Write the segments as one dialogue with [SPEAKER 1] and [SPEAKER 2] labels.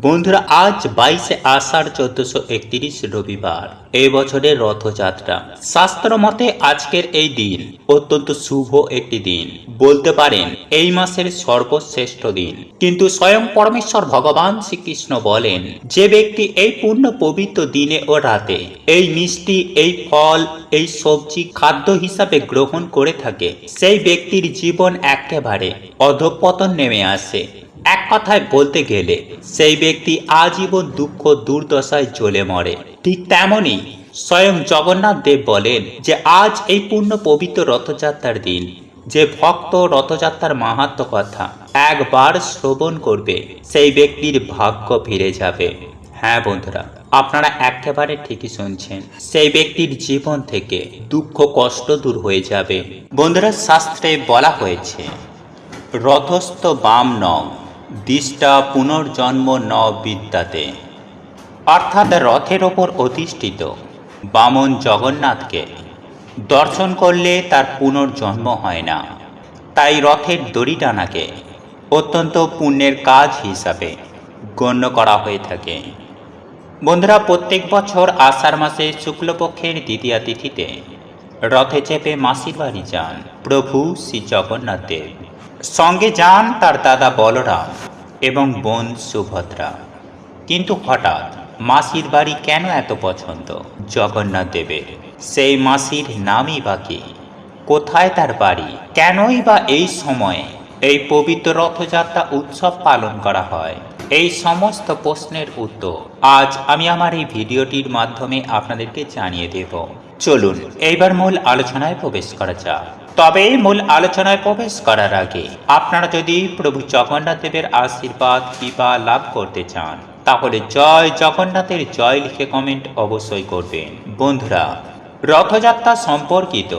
[SPEAKER 1] বন্ধুরা, আজ 22শে আষাঢ় 1431 রবিবার, এই বছরের রথযাত্রা। শাস্ত্র মতে আজকের এই দিন অত্যন্ত শুভ একটি দিন, বলতে পারেন এই মাসের সর্বশ্রেষ্ঠ দিন। কিন্তু স্বয়ং পরমেশ্বর ভগবান শ্রীকৃষ্ণ বলেন, যে ব্যক্তি এই পূর্ণ পবিত্র দিনে ও রাতে এই মিষ্টি, এই ফল, এই সবজি খাদ্য হিসাবে গ্রহণ করে থাকে, সেই ব্যক্তির জীবন একেবারে অধঃপতন নেমে আসে। এক কথায় বলতে গেলে সেই ব্যক্তি আজীবন দুঃখ দুর্দশায় জ্বলে মরে। ঠিক তেমনি স্বয়ং জগন্নাথ দেব বলেন যে আজ এই পূর্ণ পবিত্র রথযাত্রার দিন, যে ভক্ত রথযাত্রার মাহাত্ম্য কথা একবার শ্রবণ করবে, সেই ব্যক্তির ভাগ্য ফিরে যাবে। হ্যাঁ বন্ধুরা, আপনারা একেবারে ঠিকই শুনছেন, সেই ব্যক্তির জীবন থেকে দুঃখ কষ্ট দূর হয়ে যাবে। বন্ধুরা, শাস্ত্রে বলা হয়েছে, রথস্থ বাম ন দিষ্টা পুনর্জন্ম ন বিদ্যাতে, অর্থাৎ রথের ওপর অধিষ্ঠিত বামন জগন্নাথকে দর্শন করলে তার পুনর্জন্ম হয় না। তাই রথের দড়ি টানাকে অত্যন্ত পুণ্যের কাজ হিসাবে গণ্য করা হয়ে থাকে। বন্ধুরা, প্রত্যেক বছর আষাঢ় মাসে শুক্লপক্ষের দ্বিতীয়া তিথিতে রথে চেপে মাসির বাড়ি যান প্রভু শ্রী জগন্নাথ দেব। সঙ্গে যান তার দাদা বলরাম এবং বোন সুভদ্রা। কিন্তু হঠাৎ মাসির বাড়ি কেন এত পছন্দ জগন্নাথ দেবের? সেই মাসির নামই বা কি? কোথায় তার বাড়ি? কেনই বা এই সময়ে এই পবিত্র রথযাত্রা উৎসব পালন করা হয়? এই সমস্ত প্রশ্নের উত্তর আজ আমি আমার এই ভিডিওটির মাধ্যমে আপনাদেরকে জানিয়ে দেব। চলুন এইবার মূল আলোচনায় প্রবেশ করা যাক। তবে মূল আলোচনায় প্রবেশ করার আগে আপনারা যদি প্রভু জগন্নাথ দেবের আশীর্বাদ কৃপা লাভ করতে চান, তাহলে জয় জগন্নাথের জয় লিখে কমেন্ট অবশ্যই করবেন। বন্ধুরা, রথযাত্রা সম্পর্কিত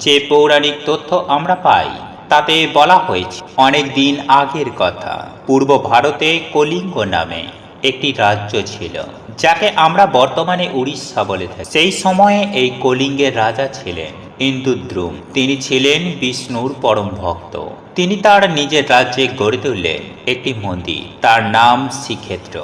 [SPEAKER 1] যে পৌরাণিক তথ্য আমরা পাই তাতে বলা হয়েছে, অনেক দিন আগের কথা, পূর্ব ভারতে কলিঙ্গ নামে একটি রাজ্য ছিল, যাকে আমরা বর্তমানে উড়িষ্যা বলে থাকি। সেই সময়ে এই কলিঙ্গের রাজা ছিলেন ইন্দ্রদ্যুম্ন। তিনি ছিলেন বিষ্ণুর পরম ভক্ত। তিনি তার নিজের রাজ্যে গড়ে তুললেন একটি মন্দির, তার নাম শ্রীক্ষেত্র,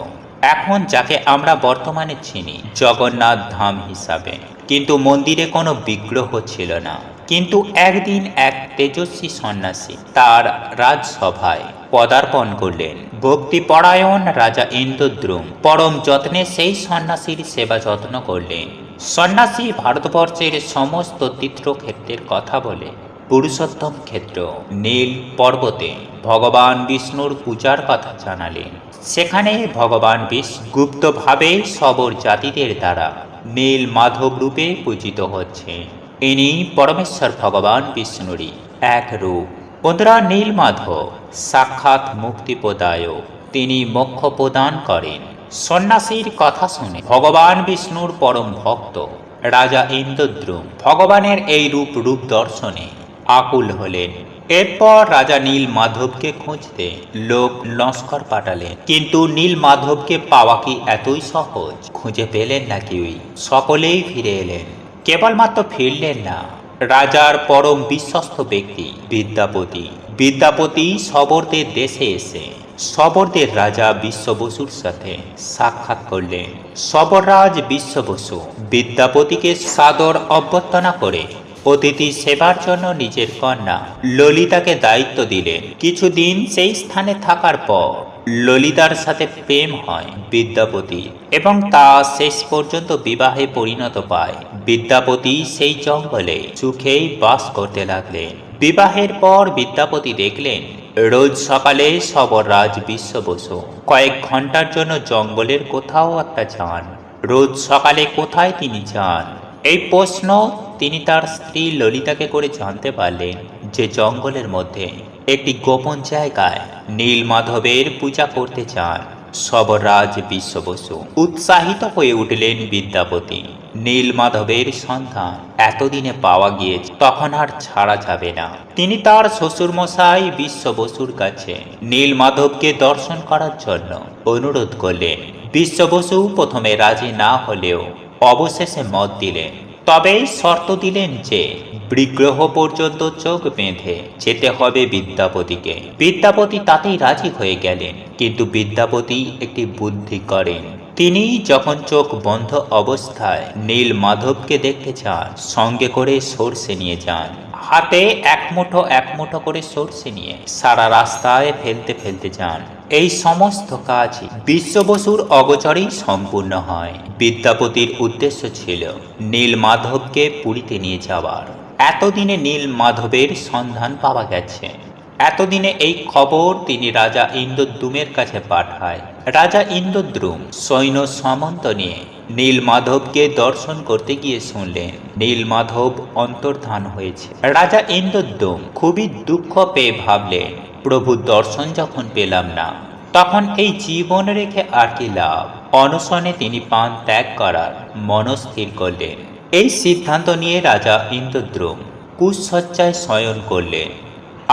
[SPEAKER 1] এখন যাকে আমরা বর্তমানে চিনি জগন্নাথ ধাম হিসাবে। কিন্তু মন্দিরে কোনো বিগ্রহ ছিল না। কিন্তু একদিন এক তেজস্বী সন্ন্যাসী তার রাজসভায় পদার্পণ করলেন। ভক্তিপরায়ণ রাজা ইন্দ্রদ্যুম্ন পরম যত্নে সেই সন্ন্যাসীর সেবা যত্ন করলেন। সন্ন্যাসী ভারতবর্ষের সমস্ত তীর্থক্ষেত্রের কথা বলে পুরুষোত্তম ক্ষেত্র নীল পর্বতে ভগবান বিষ্ণুর পূজার কথা জানালেন। সেখানে ভগবান বিষ্ণু গুপ্তভাবে সবর জাতিদের দ্বারা নীল মাধব রূপে পূজিত হচ্ছে। ইনি পরমেশ্বর ভগবান বিষ্ণুরই এক রূপ। বন্ধুরা, নীল মাধব সাক্ষাৎ মুক্তিপ্রদায়ক, তিনি মোক্ষ প্রদান করেন। সন্ন্যাসীর কথা শুনে ভগবান বিষ্ণুর পরম ভক্ত রাজা ইন্দ্রদ্যুম্ন ভগবানের এই রূপ দর্শনে আকুল হলেন। এরপর রাজা নীল মাধবকে খুঁজতে লোক লস্কর পাঠালেন। কিন্তু নীল মাধবকে পাওয়া কি এতই সহজ? খুঁজে পেলেন না কেউই। সকলেই ফিরে এলেন। কেবলমাত্র ফিরলেন না রাজার পরম বিশ্বস্ত ব্যক্তি বিদ্যাপতি। বিদ্যাপতি সবরদের দেশে এসে সবরদের রাজা বিশ্ব বসুর সাথে সাক্ষাৎ করলেন। সবররাজ বিশ্ব বসু বিদ্যাপতিকে সাদর অভ্যর্থনা করে অতিথি সেবার জন্য নিজের কন্যা ললিতাকে দায়িত্ব দিলেন। কিছুদিন সেই স্থানে থাকার পর ললিতার সাথে প্রেম হয় বিদ্যাপতি, এবং তা শেষ পর্যন্ত বিবাহে পরিণত পায়। বিদ্যাপতি সেই জঙ্গলে সুখেই বাস করতে লাগলেন। বিবাহের পর বিদ্যাপতি দেখলেন রোজ সকালে সবররাজ বিশ্ব বসু কয়েক ঘন্টার জন্য জঙ্গলের কোথাও একটা যান। রোজ সকালে কোথায় তিনি যান, এই প্রশ্ন তিনি তার স্ত্রী ললিতাকে করে জানতে পারলেন যে জঙ্গলের মধ্যে একটি গোপন জায়গায় নীল মাধবের পূজা করতে চান সবররাজ বিশ্ব বসু। উৎসাহিত হয়ে উঠলেন বিদ্যাপতি। নীল মাধবের সন্ধান এতদিনে পাওয়া গিয়েছে, তখন আর ছাড়া যাবে না। তিনি তার শ্বশুরমশাই বিশ্ব বসুর কাছে নীল মাধবকে দর্শন করার জন্য অনুরোধ করলেন। বিশ্ব বসু প্রথমে রাজি না হলেও অবশেষে মত দিলেন। তবে শর্ত দিলেন যে বিগ্রহ পর্যন্ত চোখ বেঁধে যেতে হবে বিদ্যাপতিকে। বিদ্যাপতি তাতেই রাজি হয়ে গেলেন, কিন্তু বিদ্যাপতি একটি বুদ্ধি করেন। তিনি যখন চোখ বন্ধ অবস্থায় নীল মাধবকে দেখতে চান, সঙ্গে করে সর্ষে নিয়ে যান। হাতে এক মুঠো করে সর্ষে নিয়ে সারা রাস্তায় ফেলতে ফেলতে যান। এই সমস্ত কাজ বিশ্ব বসুর অগোচরেই সম্পূর্ণ হয়। বিদ্যাপতির উদ্দেশ্য ছিল নীল মাধবকে পুরীতে নিয়ে যাওয়ার। এতদিনে নীল মাধবের সন্ধান পাওয়া গেছে। এতদিনে এই খবর তিনি রাজা ইন্দ্রদ্যুমের কাছে পাঠায়। রাজা ইন্দ্রদ্যুম সৈন্য সামন্ত নিয়ে নীল মাধবকে দর্শন করতে গিয়ে শুনলেন নীল মাধব অন্তর্ধান হয়েছে। রাজা ইন্দ্রদ্যুম খুবই দুঃখ পেয়ে ভাবলেন, প্রভু দর্শন যখন পেলাম না, তখন এই জীবন রেখে আর কি লাভ। অনশনে তিনি পান ত্যাগ করার মনস্থির করলেন। এই সিদ্ধান্ত নিয়ে রাজা ইন্দ্রদ্যুম কুশসজ্জায় শয়ন করলেন।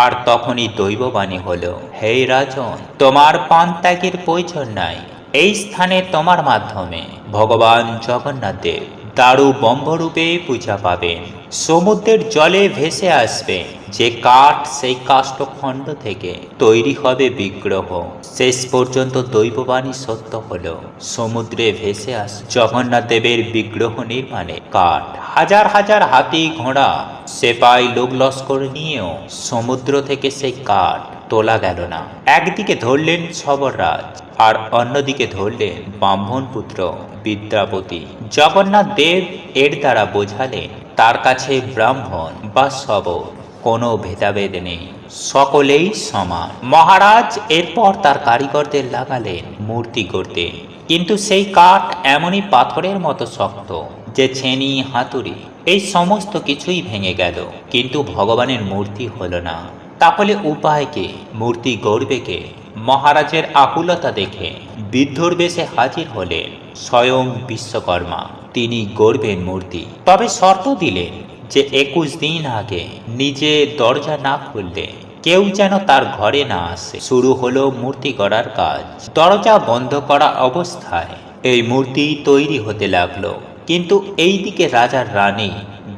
[SPEAKER 1] আর তখনই দৈববাণী হলো, হে রাজন, তোমার পান ত্যাগের প্রয়োজন নাই। এই স্থানে তোমার মাধ্যমে ভগবান জগন্নাথ দেব দারু বম্বরূপে পূজা পাবেন। সমুদ্রের জলে ভেসে আসবে যে কাঠ, সেই কাষ্ঠখণ্ড থেকে তৈরি হবে বিগ্রহ। শেষ পর্যন্ত দৈববাণী সত্য হলো। সমুদ্রে ভেসে আস জগন্নাথ দেবের বিগ্রহ নির্মাণে কাঠ, হাজার হাজার হাতি ঘোড়া সেপাই লোক লস্কর নিয়েও সমুদ্র থেকে সেই কাঠ তোলা গেল না। একদিকে ধরলেন সবররাজ, আর অন্যদিকে ধরলেন ব্রাহ্মণ পুত্র বিদ্যাপতি। জগন্নাথ দেব এর দ্বারা বোঝালেন তার কাছে ব্রাহ্মণ বা সবর কোনো ভেদাভেদ নেই, সকলেই সমান। মহারাজ এরপর তার কারিগরদের লাগালেন মূর্তি গড়তে। কিন্তু সেই কাঠ এমনই পাথরের মতো শক্ত যে ছেনি, হাতুড়ি এই সমস্ত কিছুই ভেঙে গেল, কিন্তু ভগবানের মূর্তি হলো না। তাহলে উপায় কি? মূর্তি গড়বে কে? মহারাজের আকুলতা দেখে বিদ্ধর বেশে হাজির হলেন স্বয়ং বিশ্বকর্মা। তিনি গড়বেন মূর্তি, তবে শর্ত দিলেন যে 21 দিন আগে নিজে দরজা না খুললে কেউ যেন তার ঘরে না আসে। শুরু হলো মূর্তি গড়ার কাজ। দরজা বন্ধ করা অবস্থায় এই মূর্তি তৈরি হতে লাগলো। কিন্তু এই দিকে রাজার রানী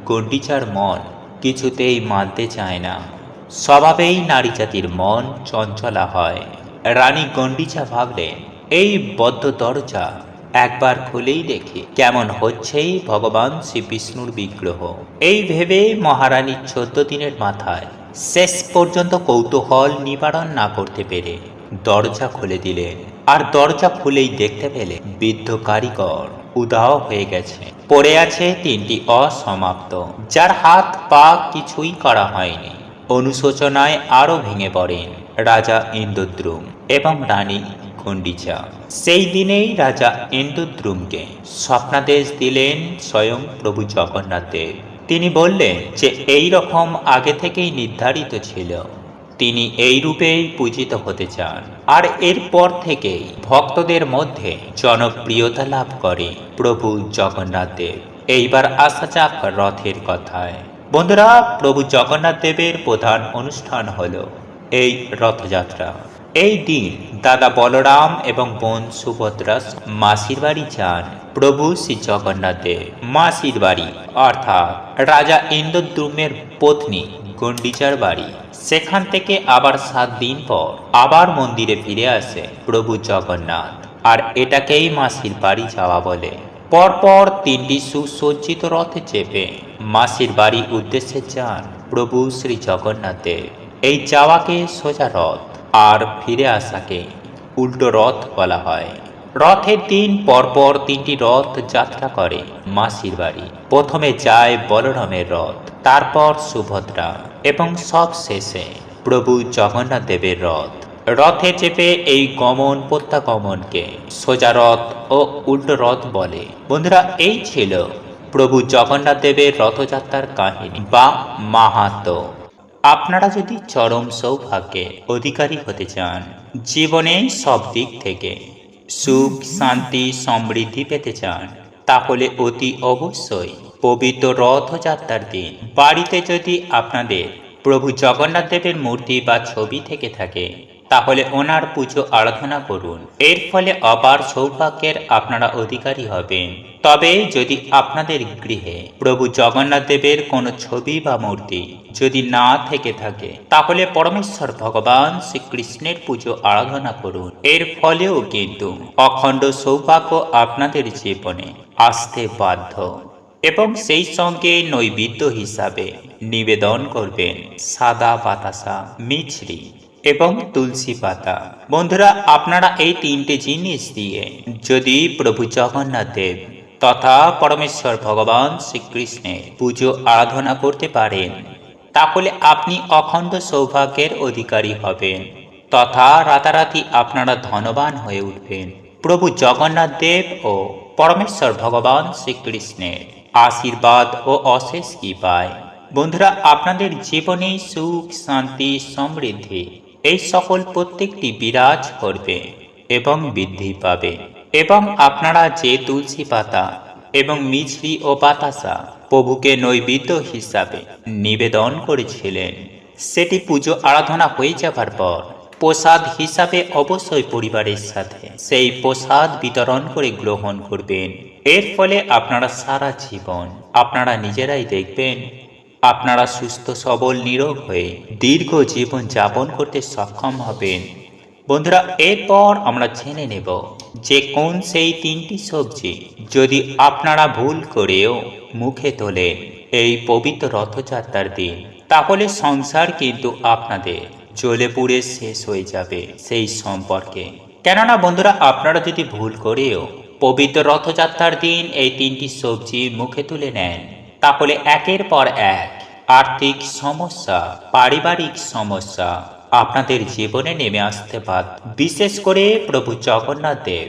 [SPEAKER 1] গণ্ডিচার মন কিছুতেই মানতে চায় না। স্বভাবেই নারী জাতির মন চঞ্চলা হয়। রানী গণ্ডিচা ভাবলেন, এই বদ্ধ দরজা একবার খুলেই দেখি কেমন হচ্ছে ভগবান শ্রী বিষ্ণুর বিগ্রহ। এই ভেবে মহারানী 14 দিনের মাথায় শেষ পর্যন্ত কৌতূহল নিবারণ না করতে পেরে দরজা খুলে দিলেন। আর দরজা খুলেই দেখতে পেলেন বৃদ্ধ কারিগর উধাও হয়ে গেছে। পড়ে আছে 3টি অসমাপ্ত, যার হাত পা কিছুই করা হয়নি। অনুশোচনায় আরো ভেঙে পড়েন রাজা ইন্দ্রদ্যুম এবং রানী গণ্ডিচা। সেই দিনেই রাজা ইন্দ্রদ্যুমকে স্বপ্নাদেশ দিলেন স্বয়ং প্রভু জগন্নাথ দেব। তিনি বললেন যে এই রকম আগে থেকেই নির্ধারিত ছিল, তিনি এই রূপেই পূজিত হতে চান। আর এরপর থেকেই ভক্তদের মধ্যে জনপ্রিয়তা লাভ করে প্রভু জগন্নাথ দেব। এইবার আসা যাক রথের কথায়। বন্ধুরা, প্রভু জগন্নাথ দেবের প্রধান অনুষ্ঠান হলো এই রথযাত্রা। এই দিন দাদা বলরাম এবং বোন সুভদ্রা মাসির বাড়ি যান প্রভু শ্রী জগন্নাথ দেব। মাসির বাড়ি অর্থাৎ রাজা ইন্দ্রদ্যুমের পত্নী গণ্ডিচার বাড়ি। সেখান থেকে আবার 7 দিন পর আবার মন্দিরে ফিরে আসে প্রভু জগন্নাথ, আর এটাকেই মাসির বাড়ি যাওয়া বলে। পরপর 3টি সুসজ্জিত রথে চেপে মাসির বাড়ির উদ্দেশ্যে যান প্রভু শ্রী জগন্নাথ দেব। এই যাওয়াকে সোজা রথ, আর ফিরে আসাকে উল্টো রথ বলা হয়। রথের দিন পরপর 3টি রথ যাত্রা করে মাসির বাড়ি। প্রথমে যায় বলরামের রথ, তারপর সুভদ্রা এবং সব শেষে প্রভু জগন্নাথ দেবের রথ। রথে চেপে এই গমন প্রত্যাগমনকে সোজা রথ ও উল্টো রথ বলে। বন্ধুরা, এই ছিল প্রভু জগন্নাথ দেবের রথযাত্রার কাহিনী বা মাহাত্ম্য। আপনারা যদি চরম সৌভাগ্যের অধিকারী হতে চান, জীবনে সব দিক থেকে সুখ, শান্তি, সমৃদ্ধি পেতে চান, তাহলে অতি অবশ্যই পবিত্র রথযাত্রার দিন বাড়িতে যদি আপনাদের প্রভু জগন্নাথ দেবের মূর্তি বা ছবি থেকে থাকে, তাহলে ওনার পুজো আরাধনা করুন। এর ফলে অপার সৌভাগ্যের আপনারা অধিকারী হবেন। তবে যদি আপনাদের গৃহে প্রভু জগন্নাথ দেবের কোনো ছবি বা মূর্তি যদি না থেকে থাকে, তাহলে পরমেশ্বর ভগবান শ্রীকৃষ্ণের পুজো আরাধনা করুন। এর ফলেও কিন্তু অখণ্ড সৌভাগ্য আপনাদের জীবনে আসতে বাধ্য। এবং সেই সঙ্গে নৈবেদ্য হিসাবে নিবেদন করবেন সাদা বাতাসা, মিছরি এবং তুলসী পাতা। বন্ধুরা, আপনারা এই তিনটে জিনিস দিয়ে যদি প্রভু জগন্নাথ দেব তথা পরমেশ্বর ভগবান শ্রীকৃষ্ণের পুজো আরাধনা করতে পারেন, তাহলে আপনি অখণ্ড সৌভাগ্যের অধিকারী হবেন তথা রাতারাতি আপনারা ধনবান হয়ে উঠবেন। প্রভু জগন্নাথ দেব ও পরমেশ্বর ভগবান শ্রীকৃষ্ণের আশীর্বাদ ও অশেষ কৃপায় বন্ধুরা আপনাদের জীবনে সুখ, শান্তি, সমৃদ্ধি এই সকল প্রত্যেকটি বিরাজ করবে এবং বৃদ্ধি পাবে। এবং আপনারা যে তুলসী পাতা এবং মিছরি ও বাতাসা প্রভুকে নৈবেদ্য হিসাবে নিবেদন করেছিলেন, সেটি পুজো আরাধনা হয়ে যাবার পর প্রসাদ হিসাবে অবশ্যই পরিবারের সাথে সেই প্রসাদ বিতরণ করে গ্রহণ করবেন। এর ফলে আপনারা সারা জীবন আপনারা নিজেরাই দেখবেন আপনারা সুস্থ সবল নিরোগ হয়ে দীর্ঘ জীবন যাপন করতে সক্ষম হবেন। বন্ধুরা, এরপর আমরা জেনে নেব যে কোন সেই তিনটি সবজি যদি আপনারা ভুল করেও মুখে তোলেন এই পবিত্র রথযাত্রার দিন, তাহলে সংসার কিন্তু আপনাদের জ্বলে পুড়ে শেষ হয়ে যাবে সেই সম্পর্কে। কেননা বন্ধুরা, আপনারা যদি ভুল করেও পবিত্র রথযাত্রার দিন এই তিনটি সবজি মুখে তুলে নেন, তাহলে একের পর এক আর্থিক সমস্যা, পারিবারিক সমস্যা আপনাদের জীবনে নেমে আসতে বাধ্য। বিশেষ করে প্রভু জগন্নাথ দেব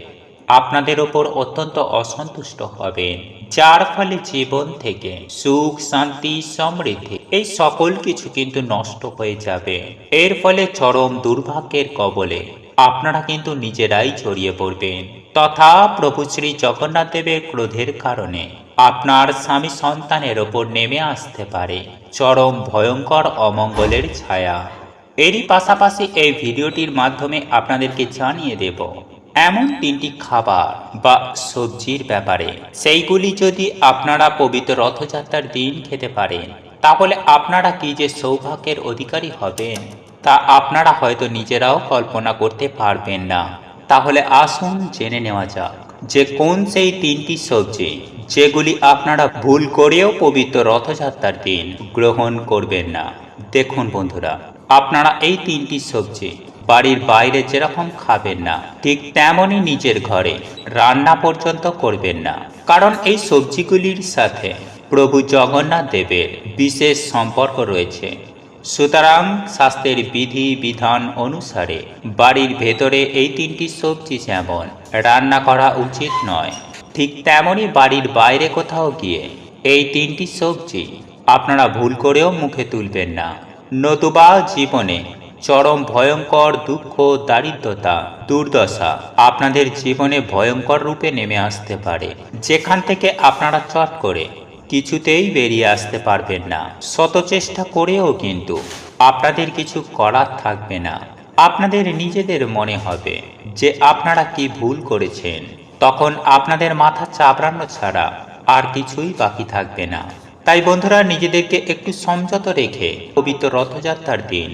[SPEAKER 1] আপনাদের ওপর অত্যন্ত অসন্তুষ্ট হবেন, যার ফলে জীবন থেকে সুখ, শান্তি, সমৃদ্ধি এই সকল কিছু কিন্তু নষ্ট হয়ে যাবে। এর ফলে চরম দুর্ভাগ্যের কবলে আপনারা কিন্তু নিজেরাই জড়িয়ে পড়বেন তথা প্রভু শ্রী জগন্নাথ দেবের ক্রোধের কারণে আপনার স্বামী সন্তানের ওপর নেমে আসতে পারে চরম ভয়ঙ্কর অমঙ্গলের ছায়া। এরই পাশাপাশি এই ভিডিওটির মাধ্যমে আপনাদেরকে জানিয়ে দেব এমন তিনটি খাবার বা সবজির ব্যাপারে, সেইগুলি যদি আপনারা পবিত্র রথযাত্রার দিন খেতে পারেন, তাহলে আপনারা কি যে সৌভাগ্যের অধিকারী হবেন তা আপনারা হয়তো নিজেরাও কল্পনা করতে পারবেন না। তাহলে আসুন জেনে নেওয়া যাক যে কোন সেই তিনটি সবজি যেগুলি আপনারা ভুল করেও পবিত্র রথযাত্রার দিন গ্রহণ করবেন না। দেখুন বন্ধুরা, আপনারা এই তিনটি সবজি বাড়ির বাইরে যেরকম খাবেন না, ঠিক তেমনই নিজের ঘরে রান্না পর্যন্ত করবেন না। কারণ এই সবজিগুলির সাথে প্রভু জগন্নাথ দেবের বিশেষ সম্পর্ক রয়েছে। সুতরাং শাস্ত্রের বিধি বিধান অনুসারে বাড়ির ভেতরে এই তিনটি সবজি যেমন রান্না করা উচিত নয়, ঠিক তেমনই বাড়ির বাইরে কোথাও গিয়ে এই তিনটি সবজি আপনারা ভুল করেও মুখে তুলবেন না। নতুবা জীবনে চরম ভয়ঙ্কর দুঃখ, দারিদ্রতা, দুর্দশা আপনাদের জীবনে ভয়ঙ্কর রূপে নেমে আসতে পারে, যেখান থেকে আপনারা চট করে কিছুতেই বেরিয়ে আসতে পারবেন না। শত চেষ্টা করেও কিন্তু আপনাদের কিছু করার থাকবে না। আপনাদের নিজেদের মনে হবে যে আপনারা কি ভুল করেছেন, তখন আপনাদের মাথা চাপড়ানো ছাড়া আর কিছুই বাকি থাকবে না। তাই বন্ধুরা, নিজেদেরকে একটু সংযত রেখে পবিত্র রথযাত্রার দিন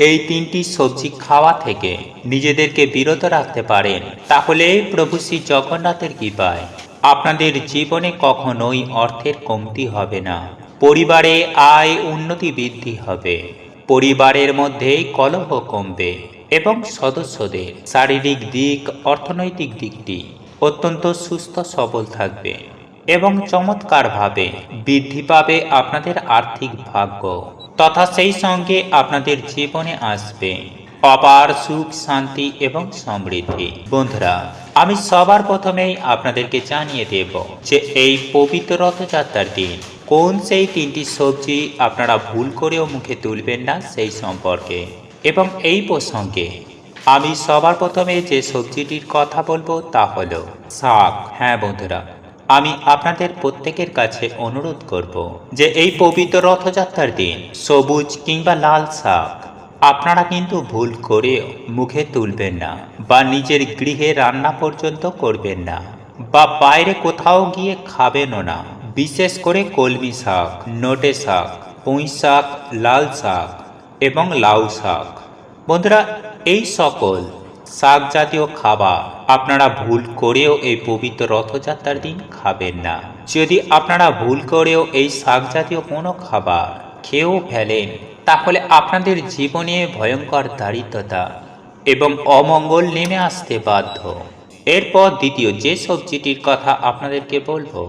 [SPEAKER 1] এই তিনটি সবজি খাওয়া থেকে নিজেদেরকে বিরত রাখতে পারেন, তাহলে প্রভু শ্রী জগন্নাথের কৃপায় আপনাদের জীবনে কখনোই অর্থের কমতি হবে না, পরিবারে আয় উন্নতি বৃদ্ধি হবে, পরিবারের মধ্যে কলহ কমবে এবং সদস্যদের শারীরিক দিক, অর্থনৈতিক দিকটি অত্যন্ত সুস্থ সবল থাকবে এবং চমৎকারভাবে বৃদ্ধি পাবে আপনাদের আর্থিক ভাগ্য তথা সেই সঙ্গে আপনাদের জীবনে আসবে অপার সুখ, শান্তি এবং সমৃদ্ধি। বন্ধুরা, আমি সবার প্রথমেই আপনাদেরকে জানিয়ে দেব যে এই পবিত্র রথযাত্রার দিন কোন সেই তিনটি সবজি আপনারা ভুল করেও মুখে তুলবেন না সেই সম্পর্কে। এবং এই প্রসঙ্গে আমি সবার প্রথমে যে সবজিটির কথা বলবো তা হলো শাক। হ্যাঁ বন্ধুরা, আমি আপনাদের প্রত্যেকের কাছে অনুরোধ করব যে এই পবিত্র রথযাত্রার দিন সবুজ কিংবা লাল শাক আপনারা কিন্তু ভুল করেও মুখে তুলবেন না বা নিজের গৃহে রান্না পর্যন্ত করবেন না বা বাইরে কোথাও গিয়ে খাবেনও না। বিশেষ করে কলমি শাক, নোটে শাক, পুঁই শাক, লাল শাক এবং লাউ শাক। বন্ধুরা, এই সকল শাক জাতীয় খাবার আপনারা ভুল করেও এই পবিত্র রথযাত্রার দিন খাবেন না। যদি আপনারা ভুল করেও এই শাক জাতীয় কোনো খাবার খেয়েও ফেলেন, তাহলে আপনাদের জীবনে ভয়ঙ্কর দারিদ্রতা এবং অমঙ্গল নেমে আসতে বাধ্য। এরপর দ্বিতীয় যে সবজিটির কথা আপনাদেরকে বলবো,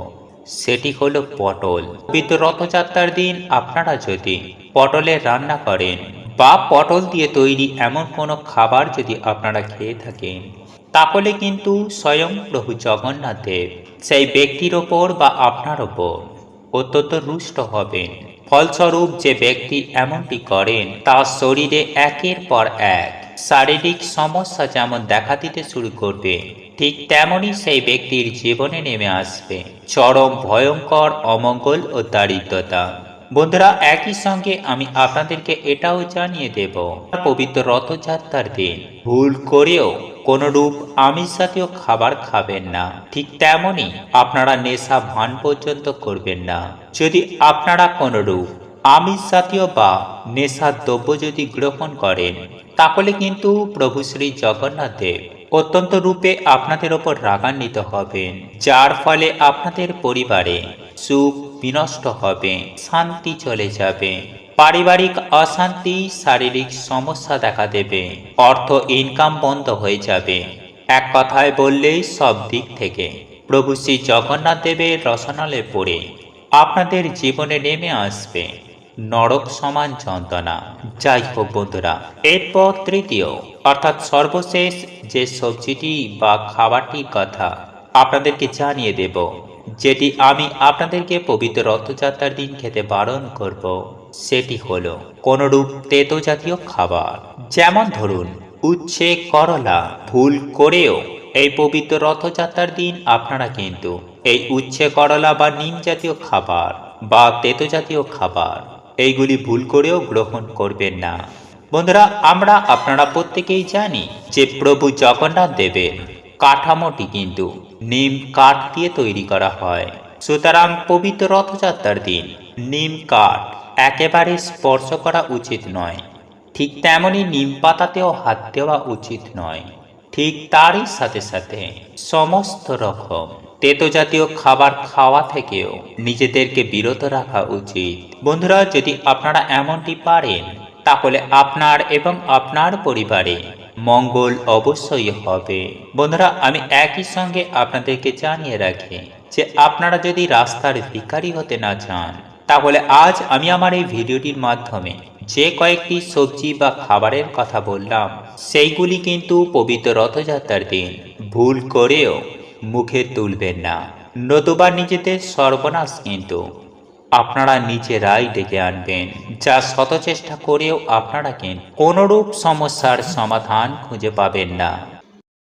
[SPEAKER 1] সেটি হলো পটল। পবিত্র রথযাত্রার দিন আপনারা যদি পটলের রান্না করেন বা পটল দিয়ে তৈরি এমন কোনো খাবার যদি আপনারা খেয়ে থাকেন, তাহলে কিন্তু স্বয়ং প্রভু জগন্নাথ দেব সেই ব্যক্তির ওপর বা আপনার ওপর অত্যন্ত রুষ্ট হবেন। ফলস্বরূপ যে ব্যক্তি এমনটি করেন, তার শরীরে একের পর এক শারীরিক সমস্যা যেমন দেখা দিতে শুরু করবে, ঠিক তেমনই সেই ব্যক্তির জীবনে নেমে আসবে চরম ভয়ঙ্কর অমঙ্গল ও দারিদ্রতা। বন্ধুরা, একই সঙ্গে আমি আপনাদেরকে এটাও জানিয়ে দেব, পবিত্র রথযাত্রার দিন ভুল করেও কোনরূপ আমিষ জাতীয় খাবার খাবেন না। ঠিক তেমনই আপনারা নেশা ভান পর্যন্ত করবেন না। যদি আপনারা কোনরূপ আমিষ জাতীয় বা নেশার দ্রব্য যদি গ্রহণ করেন, তাহলে কিন্তু প্রভু শ্রী জগন্নাথ দেব অত্যন্ত রূপে আপনাদের ওপর রাগান্বিত হবেন, যার ফলে আপনাদের পরিবারে সুখ বিনষ্ট হবে, শান্তি চলে যাবে, পারিবারিক অশান্তি, শারীরিক সমস্যা দেখা দেবে, অর্থ ইনকাম বন্ধ হয়ে যাবে। এক কথায় বললেই সব দিক থেকে প্রভু শ্রী জগন্নাথ দেবের রসনালে পড়ে আপনাদের জীবনে নেমে আসবে নরক সমান যন্ত্রণা। যাই হোক বন্ধুরা, এরপর তৃতীয় অর্থাৎ সর্বশেষ যে সবজিটি বা খাবারটির কথা আপনাদেরকে জানিয়ে দেব, যেটি আমি আপনাদেরকে পবিত্র রথযাত্রার দিন খেতে বারণ করব, সেটি হলো কোনরূপ তেতো জাতীয় খাবার। যেমন ধরুন উচ্ছে, করলা। ভুল করেও এই পবিত্র রথযাত্রার দিন আপনারা কিন্তু এই উচ্ছে, করলা বা নিম জাতীয় খাবার বা তেতো জাতীয় খাবার এইগুলি ভুল করেও গ্রহণ করবেন না। বন্ধুরা, আপনারা প্রত্যেকেই জানি যে প্রভু জগন্নাথ দেবের কাঠামোটি কিন্তু নিম কাঠ দিয়ে তৈরি করা হয়। সুতরাং পবিত্র রথযাত্রার দিন নিম কাঠ একেবারে স্পর্শ করা উচিত নয়। ঠিক তেমনি নিম পাতাতেও হাত দেওয়া উচিত নয়। ঠিক তারই সাথে সাথে সমস্ত রকম তেতো জাতীয় খাবার খাওয়া থেকেও নিজেদেরকে বিরত রাখা উচিত। বন্ধুরা, যদি আপনারা এমনটি পারেন, তাহলে আপনার এবং আপনার পরিবারে মঙ্গল অবশ্যই হবে। বন্ধুরা, আমি একই সঙ্গে আপনাদেরকে জানিয়ে রাখি যে আপনারা যদি রাস্তার ভিখারি হতে না চান, তাহলে আজ আমি আমার এই ভিডিওটির মাধ্যমে যে কয়েকটি সবজি বা খাবারের কথা বললাম, সেইগুলি কিন্তু পবিত্র রথযাত্রার দিন ভুল করেও মুখে তুলবেন না, নতুবা নিজেদের সর্বনাশ কিন্তু আপনারা নিজেরাই ডেকে আনবেন, যা শত চেষ্টা করেও আপনারা কিন্তু কোনরূপ সমস্যার সমাধান খুঁজে পাবেন না।